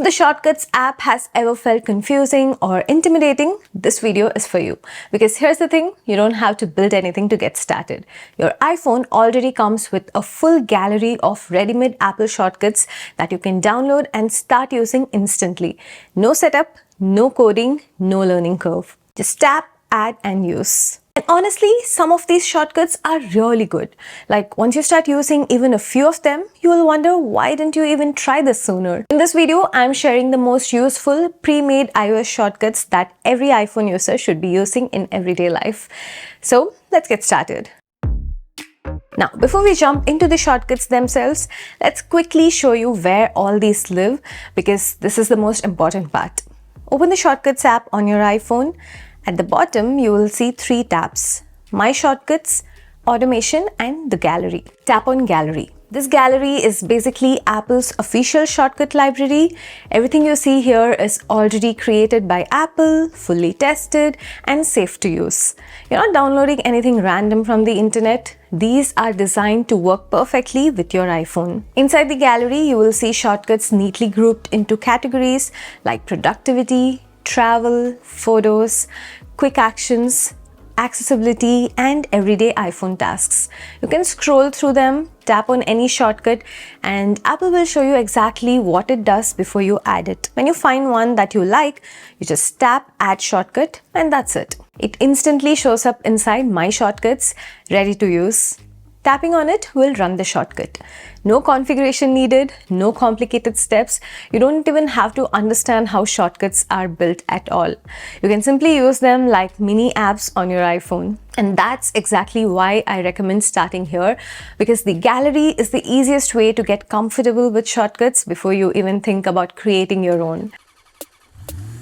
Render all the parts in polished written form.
the Shortcuts app has ever felt confusing or intimidating, this video is for you. Because here's the thing, you don't have to build anything to get started. Your iPhone already comes with a full gallery of ready-made Apple shortcuts that you can download and start using instantly. No setup, no coding, no learning curve. Just tap, add and use. And honestly, some of these shortcuts are really good. Like once you start using even a few of them, you will wonder why didn't you even try this sooner? In this video, I'm sharing the most useful pre-made iOS shortcuts that every iPhone user should be using in everyday life. So let's get started. Now, before we jump into the shortcuts themselves, let's quickly show you where all these live because this is the most important part. Open the Shortcuts app on your iPhone. At the bottom, you will see 3 tabs: My Shortcuts, Automation and the Gallery. Tap on Gallery. This gallery is basically Apple's official shortcut library. Everything you see here is already created by Apple, fully tested and safe to use. You're not downloading anything random from the internet. These are designed to work perfectly with your iPhone. Inside the gallery, you will see shortcuts neatly grouped into categories like productivity, travel, photos, quick actions, accessibility, and everyday iPhone tasks. You can scroll through them, tap on any shortcut, and Apple will show you exactly what it does before you add it. When you find one that you like, you just tap Add Shortcut, and that's it. It instantly shows up inside My Shortcuts, ready to use. Tapping on it will run the shortcut. No configuration needed, no complicated steps. You don't even have to understand how shortcuts are built at all. You can simply use them like mini apps on your iPhone. And that's exactly why I recommend starting here, because the gallery is the easiest way to get comfortable with shortcuts before you even think about creating your own.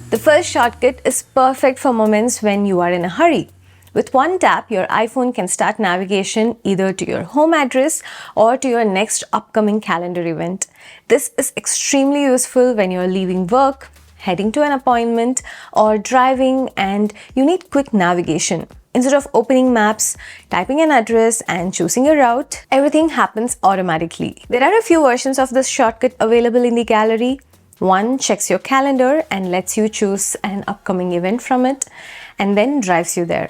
The first shortcut is perfect for moments when you are in a hurry. With one tap, your iPhone can start navigation either to your home address or to your next upcoming calendar event. This is extremely useful when you're leaving work, heading to an appointment, or driving and you need quick navigation. Instead of opening maps, typing an address and choosing a route, everything happens automatically. There are a few versions of this shortcut available in the gallery. One checks your calendar and lets you choose an upcoming event from it and then drives you there.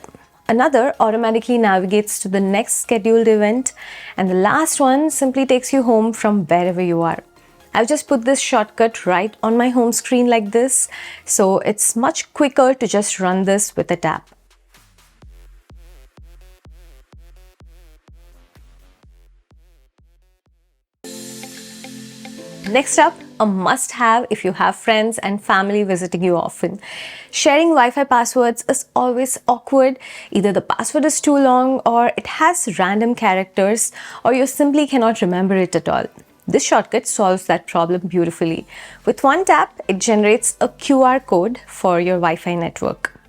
Another automatically navigates to the next scheduled event, and the last one simply takes you home from wherever you are. I've just put this shortcut right on my home screen like this, so it's much quicker to just run this with a tap. Next up, a must-have if you have friends and family visiting you often. Sharing Wi-Fi passwords is always awkward. Either the password is too long, or it has random characters, or you simply cannot remember it at all. This shortcut solves that problem beautifully. With one tap, it generates a QR code for your Wi-Fi network.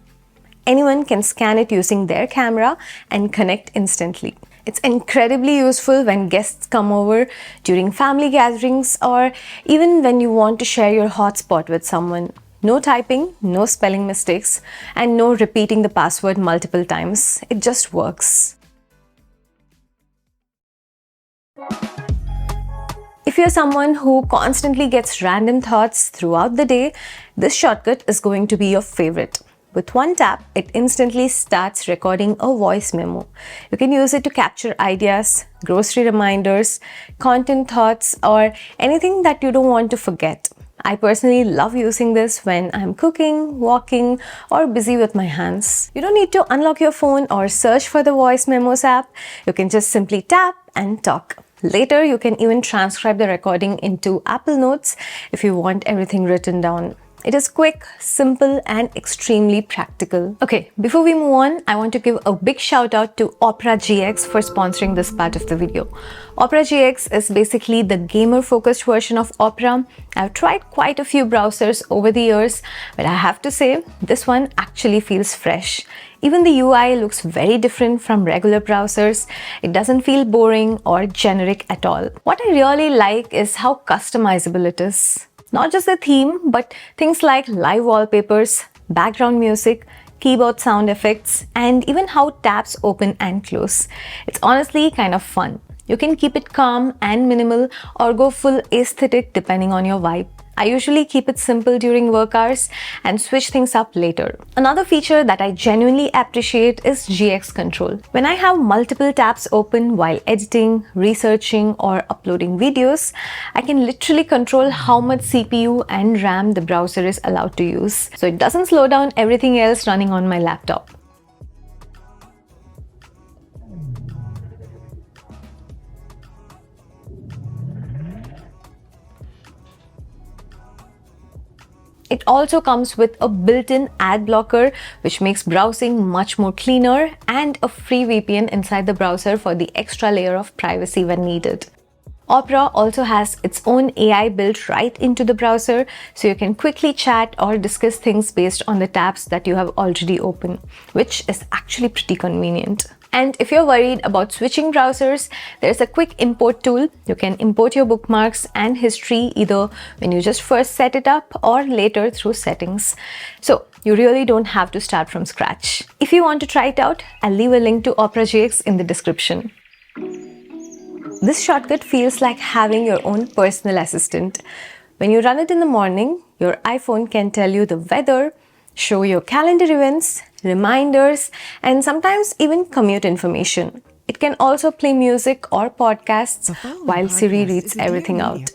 Anyone can scan it using their camera and connect instantly. It's incredibly useful when guests come over, during family gatherings, or even when you want to share your hotspot with someone. No typing, no spelling mistakes, and no repeating the password multiple times. It just works. If you're someone who constantly gets random thoughts throughout the day, this shortcut is going to be your favorite. With one tap, it instantly starts recording a voice memo. You can use it to capture ideas, grocery reminders, content thoughts, or anything that you don't want to forget. I personally love using this when I'm cooking, walking, or busy with my hands. You don't need to unlock your phone or search for the Voice Memos app. You can just simply tap and talk. Later, you can even transcribe the recording into Apple Notes if you want everything written down. It is quick, simple, and extremely practical. Okay, before we move on, I want to give a big shout out to Opera GX for sponsoring this part of the video. Opera GX is basically the gamer-focused version of Opera. I've tried quite a few browsers over the years, but I have to say, this one actually feels fresh. Even the UI looks very different from regular browsers. It doesn't feel boring or generic at all. What I really like is how customizable it is. Not just the theme, but things like live wallpapers, background music, keyboard sound effects, and even how tabs open and close. It's honestly kind of fun. You can keep it calm and minimal or go full aesthetic depending on your vibe. I usually keep it simple during work hours and switch things up later. Another feature that I genuinely appreciate is GX control. When I have multiple tabs open while editing, researching, or uploading videos, I can literally control how much CPU and RAM the browser is allowed to use, so it doesn't slow down everything else running on my laptop. It also comes with a built-in ad blocker, which makes browsing much more cleaner, and a free VPN inside the browser for the extra layer of privacy when needed. Opera also has its own AI built right into the browser, so you can quickly chat or discuss things based on the tabs that you have already open, which is actually pretty convenient. And if you're worried about switching browsers, there's a quick import tool. You can import your bookmarks and history either when you just first set it up or later through settings. So you really don't have to start from scratch. If you want to try it out, I'll leave a link to Opera GX in the description. This shortcut feels like having your own personal assistant. When you run it in the morning, your iPhone can tell you the weather, show your calendar events, reminders, and sometimes even commute information. It can also play music or podcasts while Siri reads everything out.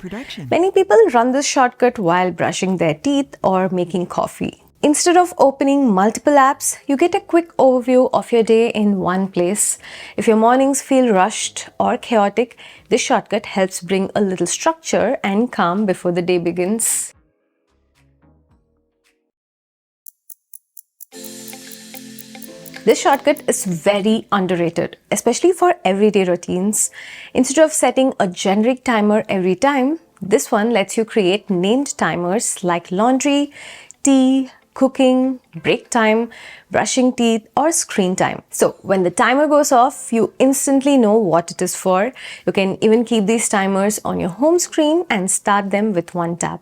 Many people run this shortcut while brushing their teeth or making coffee. Instead of opening multiple apps, you get a quick overview of your day in one place. If your mornings feel rushed or chaotic, this shortcut helps bring a little structure and calm before the day begins. This shortcut is very underrated, especially for everyday routines. Instead of setting a generic timer every time, this one lets you create named timers like laundry, tea, cooking, break time, brushing teeth, or screen time. So when the timer goes off, you instantly know what it is for. You can even keep these timers on your home screen and start them with one tap.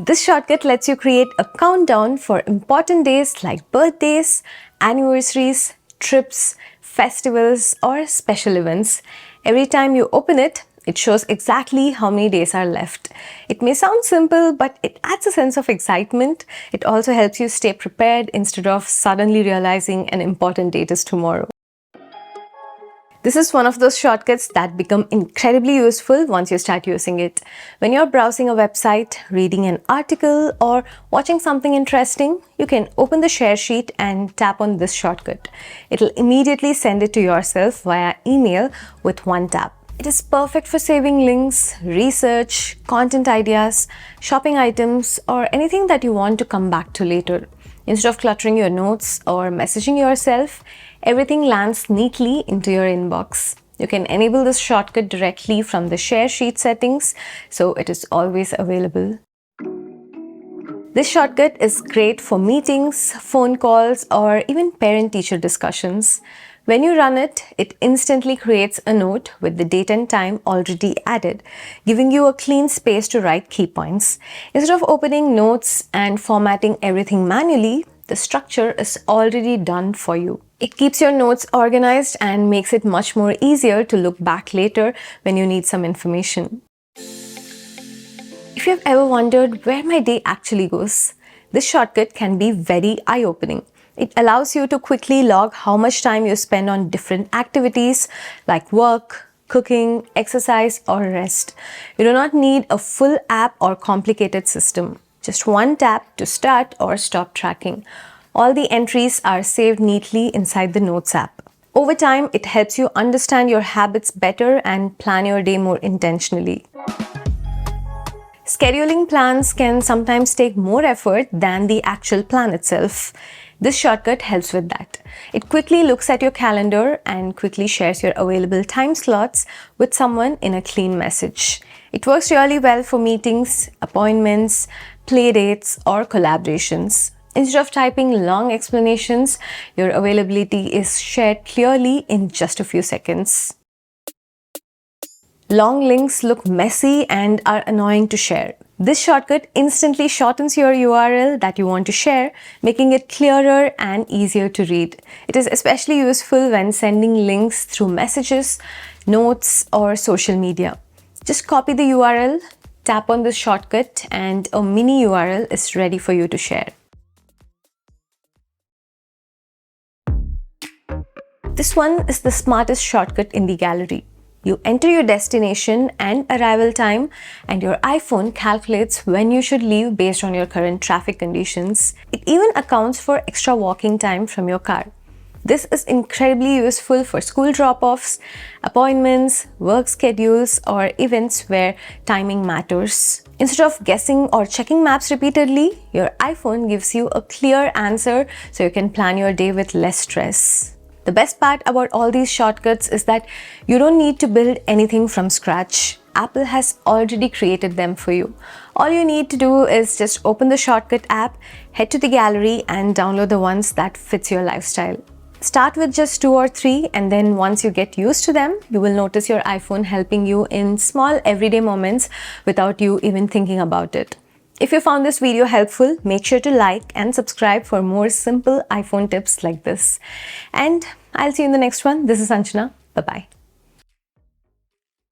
This shortcut lets you create a countdown for important days like birthdays, anniversaries, trips, festivals, or special events. Every time you open it, it shows exactly how many days are left. It may sound simple, but it adds a sense of excitement. It also helps you stay prepared instead of suddenly realizing an important date is tomorrow. This is one of those shortcuts that become incredibly useful once you start using it. When you're browsing a website, reading an article, or watching something interesting, you can open the share sheet and tap on this shortcut. It'll immediately send it to yourself via email with one tap. It is perfect for saving links, research, content ideas, shopping items, or anything that you want to come back to later. Instead of cluttering your notes or messaging yourself, everything lands neatly into your inbox. You can enable this shortcut directly from the share sheet settings, so it is always available. This shortcut is great for meetings, phone calls, or even parent-teacher discussions. When you run it, it instantly creates a note with the date and time already added, giving you a clean space to write key points. Instead of opening notes and formatting everything manually, the structure is already done for you. It keeps your notes organized and makes it much more easier to look back later when you need some information. If you've ever wondered where my day actually goes, this shortcut can be very eye-opening. It allows you to quickly log how much time you spend on different activities like work, cooking, exercise, or rest. You do not need a full app or complicated system. Just one tap to start or stop tracking. All the entries are saved neatly inside the Notes app. Over time, it helps you understand your habits better and plan your day more intentionally. Scheduling plans can sometimes take more effort than the actual plan itself. This shortcut helps with that. It quickly looks at your calendar and quickly shares your available time slots with someone in a clean message. It works really well for meetings, appointments, play dates, or collaborations. Instead of typing long explanations, your availability is shared clearly in just a few seconds. Long links look messy and are annoying to share. This shortcut instantly shortens your URL that you want to share, making it clearer and easier to read. It is especially useful when sending links through messages, notes, or social media. Just copy the URL, tap on this shortcut and a mini URL is ready for you to share. This one is the smartest shortcut in the gallery. You enter your destination and arrival time, and your iPhone calculates when you should leave based on your current traffic conditions. It even accounts for extra walking time from your car. This is incredibly useful for school drop-offs, appointments, work schedules, or events where timing matters. Instead of guessing or checking maps repeatedly, your iPhone gives you a clear answer so you can plan your day with less stress. The best part about all these shortcuts is that you don't need to build anything from scratch. Apple has already created them for you. All you need to do is just open the Shortcut app, head to the gallery, and download the ones that fits your lifestyle. Start with just 2 or 3, and then once you get used to them, you will notice your iPhone helping you in small everyday moments without you even thinking about it. If you found this video helpful, make sure to like and subscribe for more simple iPhone tips like this. And I'll see you in the next one. This is Anjana. Bye-bye.